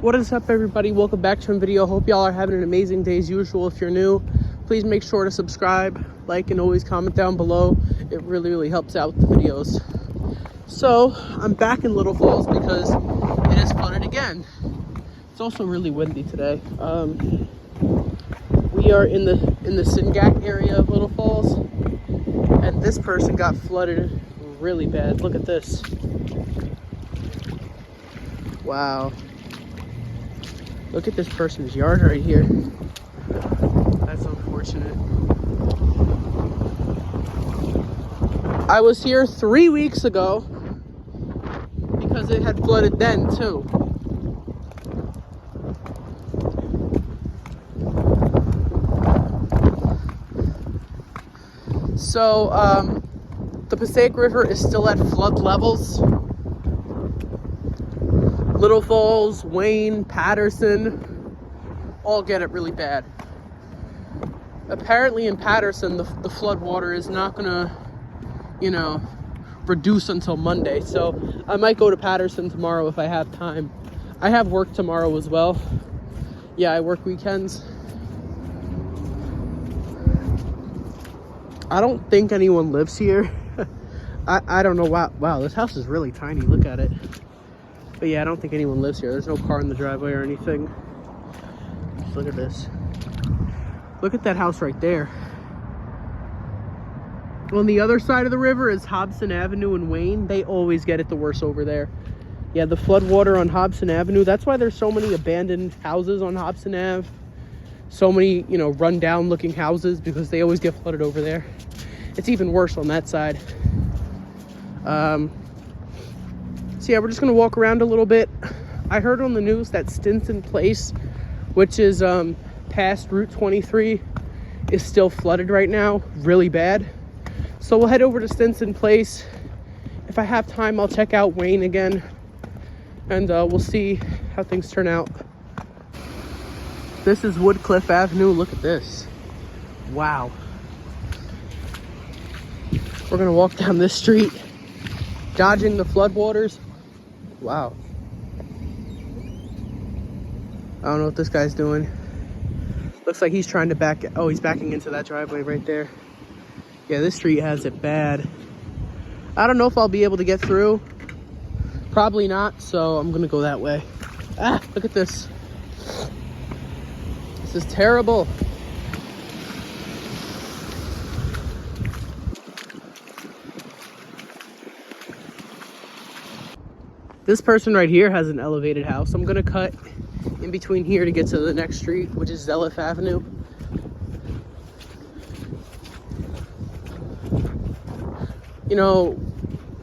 What is up, everybody? Welcome back to a video. Hope y'all are having an amazing day as usual. If you're new, please make sure to subscribe, like, and always comment down below. It really helps out with the videos. So I'm back in Little Falls because it is flooded again. It's also really windy today. We are in the Singak area of Little Falls, and this person got flooded really bad. Look at this. Wow. Look at this person's yard right here. That's unfortunate. I was here 3 weeks ago because it had flooded then too. So, the Passaic River is still at flood levels. Little Falls, Wayne, Paterson, all get it really bad. Apparently in Paterson, the flood water is not gonna, reduce until Monday. So I might go to Paterson tomorrow if I have time. I have work tomorrow as well. Yeah, I work weekends. I don't think anyone lives here. I don't know. Wow, this house is really tiny. Look at it. But yeah, I don't think anyone lives here. There's no car in the driveway or anything. Just look at this. Look at that house right there. On the other side of the river is Hobson Avenue and Wayne. They always get it the worst over there. Yeah, the flood water on Hobson Avenue. That's why there's so many abandoned houses on Hobson Ave. So many, run down looking houses because they always get flooded over there. It's even worse on that side. So yeah, we're just gonna walk around a little bit. I heard on the news that Stinson Place, which is past Route 23, is still flooded right now, really bad. So we'll head over to Stinson Place. If I have time, I'll check out Wayne again, and we'll see how things turn out. This is Woodcliff Avenue. Look at this. Wow. We're gonna walk down this street, dodging the floodwaters. Wow. I don't know what this guy's doing. Looks like he's trying to back. Oh, he's backing into that driveway right there. Yeah, this street has it bad. I don't know if I'll be able to get through. Probably not, so I'm gonna go that way. Ah, look at this. This is terrible. This person right here has an elevated house. I'm gonna cut in between here to get to the next street, which is Zelliff Avenue.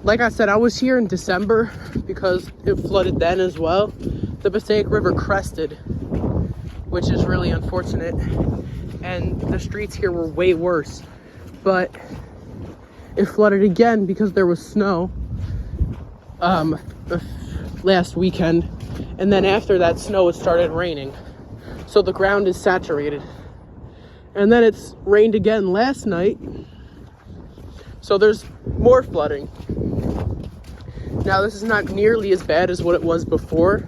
Like I said, I was here in December because it flooded then as well. The Passaic River crested, which is really unfortunate. And the streets here were way worse. But it flooded again because there was snow. Last weekend, and then after that snow it started raining, so the ground is saturated, and then it's rained again last night, so there's more flooding. Now this is not nearly as bad as what it was before,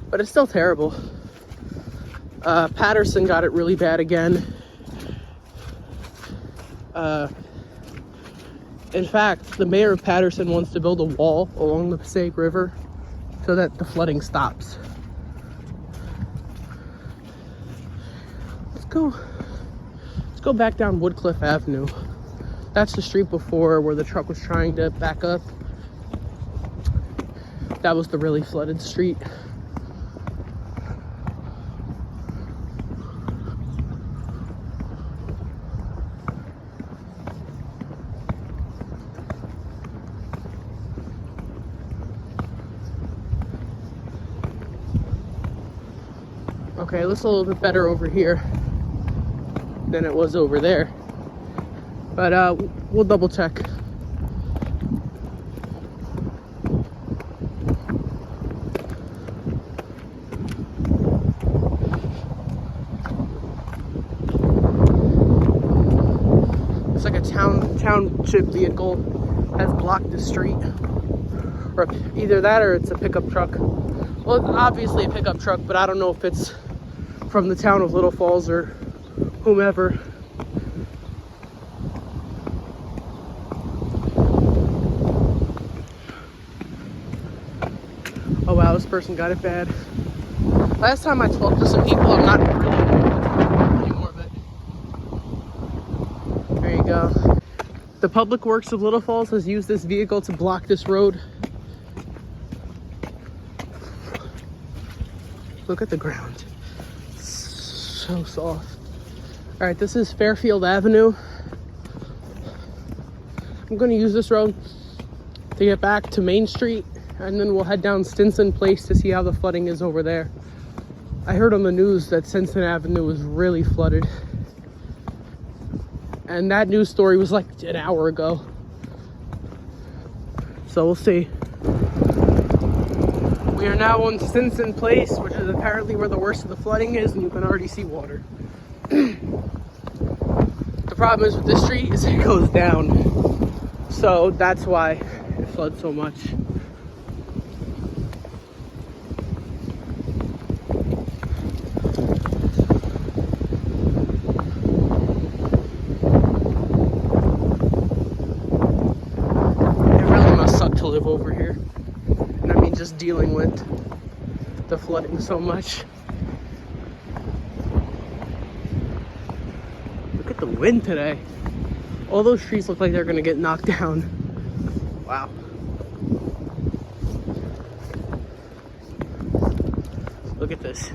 but it's still terrible. Paterson got it really bad again. In fact, the mayor of Paterson wants to build a wall along the Passaic River so that the flooding stops. Let's go back down Woodcliff Avenue. That's the street before where the truck was trying to back up. That was the really flooded street. Okay, it looks a little bit better over here than it was over there. But we'll double check. It's like a township vehicle has blocked the street. Or either that or it's a pickup truck. Well, it's obviously a pickup truck, but I don't know if it's from the town of Little Falls or whomever. Oh wow, this person got it bad. Last time I talked to some people, I'm not really anymore, but there you go. The Public Works of Little Falls has used this vehicle to block this road. Look at the ground. So soft. All right, this is Fairfield Avenue. I'm going to use this road to get back to Main Street, and then we'll head down Stinson Place to see how the flooding is over there. I heard on the news that Stinson Avenue was really flooded, and that news story was like an hour ago. So we'll see. We are now on Stinson Place, which is apparently where the worst of the flooding is, and you can already see water. The problem is with this street is it goes down. So that's why it floods so much. It really must suck to live over here. And I mean just dealing with the flooding so much. Look at the wind today. All those trees look like they're gonna get knocked down. Wow. Look at this.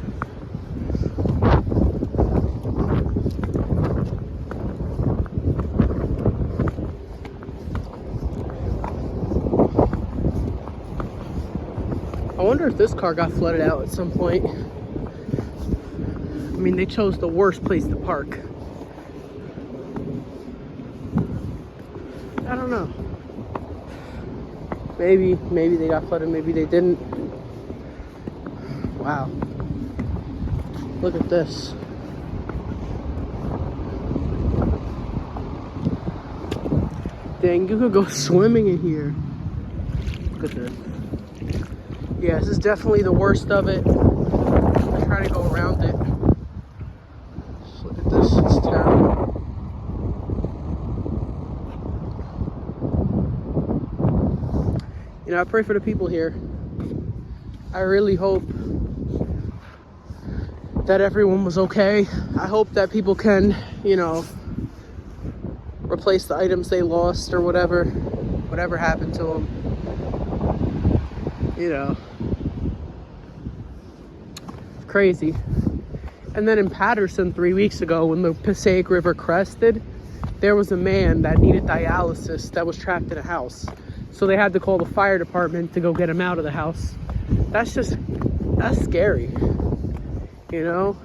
I wonder if this car got flooded out at some point. I mean, they chose the worst place to park. I don't know. Maybe they got flooded, maybe they didn't. Wow. Look at this. Dang, you could go swimming in here. Look at this. Yeah, this is definitely the worst of it. I'm trying to go around it. Just look at this, it's terrible. You know, I pray for the people here. I really hope that everyone was okay. I hope that people can, you know, replace the items they lost or whatever happened to them. You know, it's crazy. And then in Paterson 3 weeks ago, when the Passaic River crested, there was a man that needed dialysis that was trapped in a house. So they had to call the fire department to go get him out of the house. That's scary. You know,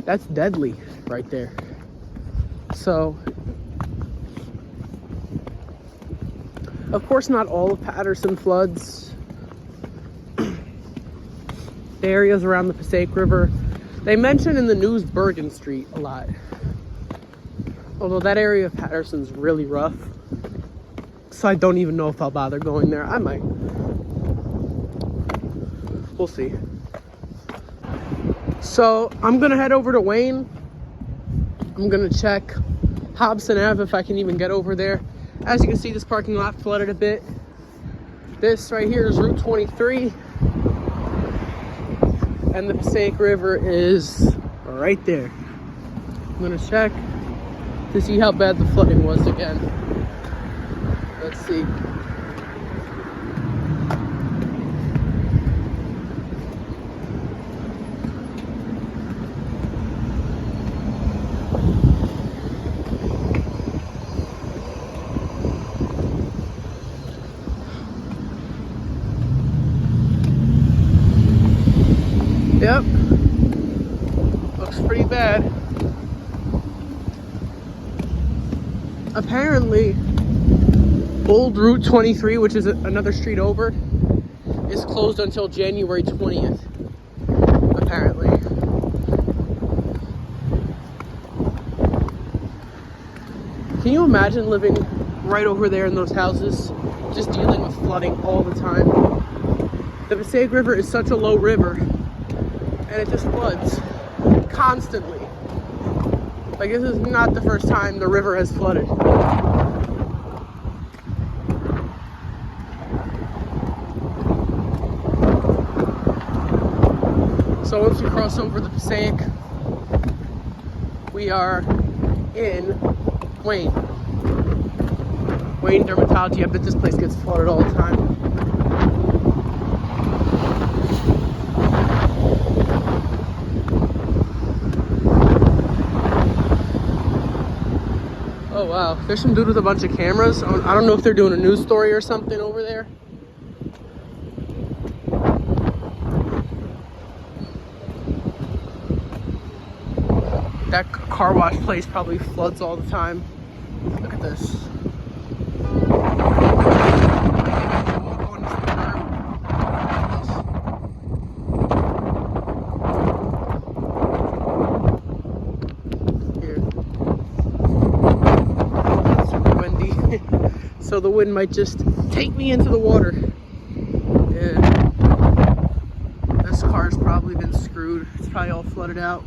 that's deadly right there. So, of course, not all of Paterson floods. The areas around the Passaic River, they mention in the news Bergen Street a lot. Although that area of Paterson's really rough. So I don't even know if I'll bother going there. I might. We'll see. So I'm gonna head over to Wayne. I'm gonna check Hobson Ave if I can even get over there. As you can see, this parking lot flooded a bit. This right here is Route 23. And the Passaic River is right there. I'm gonna check to see how bad the flooding was again. Let's see. Yep. Looks pretty bad. Apparently, Old Route 23, which is another street over, is closed until January 20th. Apparently. Can you imagine living right over there in those houses, just dealing with flooding all the time? The Passaic River is such a low river, and it just floods constantly. Like, this is not the first time the river has flooded. So once you cross over the Passaic, we are in Wayne Dermatology. I bet this place gets flooded all the time. Oh wow, there's some dude with a bunch of cameras. I don't know if they're doing a news story or something over there. That car wash place probably floods all the time. Look at this. So the wind might just take me into the water. Yeah. This car's probably been screwed. It's probably all flooded out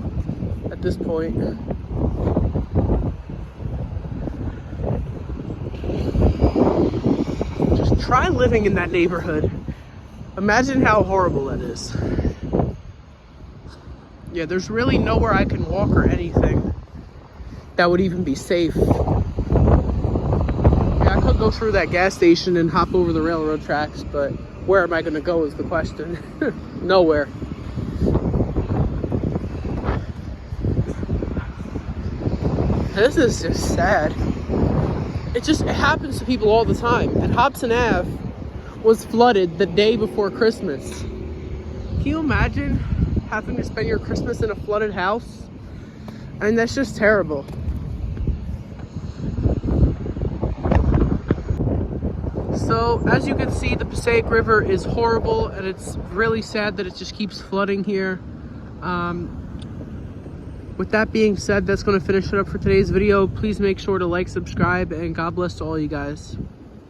at this point. Just try living in that neighborhood. Imagine how horrible that is. Yeah, there's really nowhere I can walk or anything that would even be safe. I could go through that gas station and hop over the railroad tracks, but where am I going to go is the question. Nowhere. This is just sad. It happens to people all the time. And Hobson Ave was flooded the day before Christmas. Can you imagine having to spend your Christmas in a flooded house? I mean, that's just terrible. So as you can see, the Passaic River is horrible, and it's really sad that it just keeps flooding here. With that being said, that's going to finish it up for today's video. Please make sure to like, subscribe, and God bless to all you guys.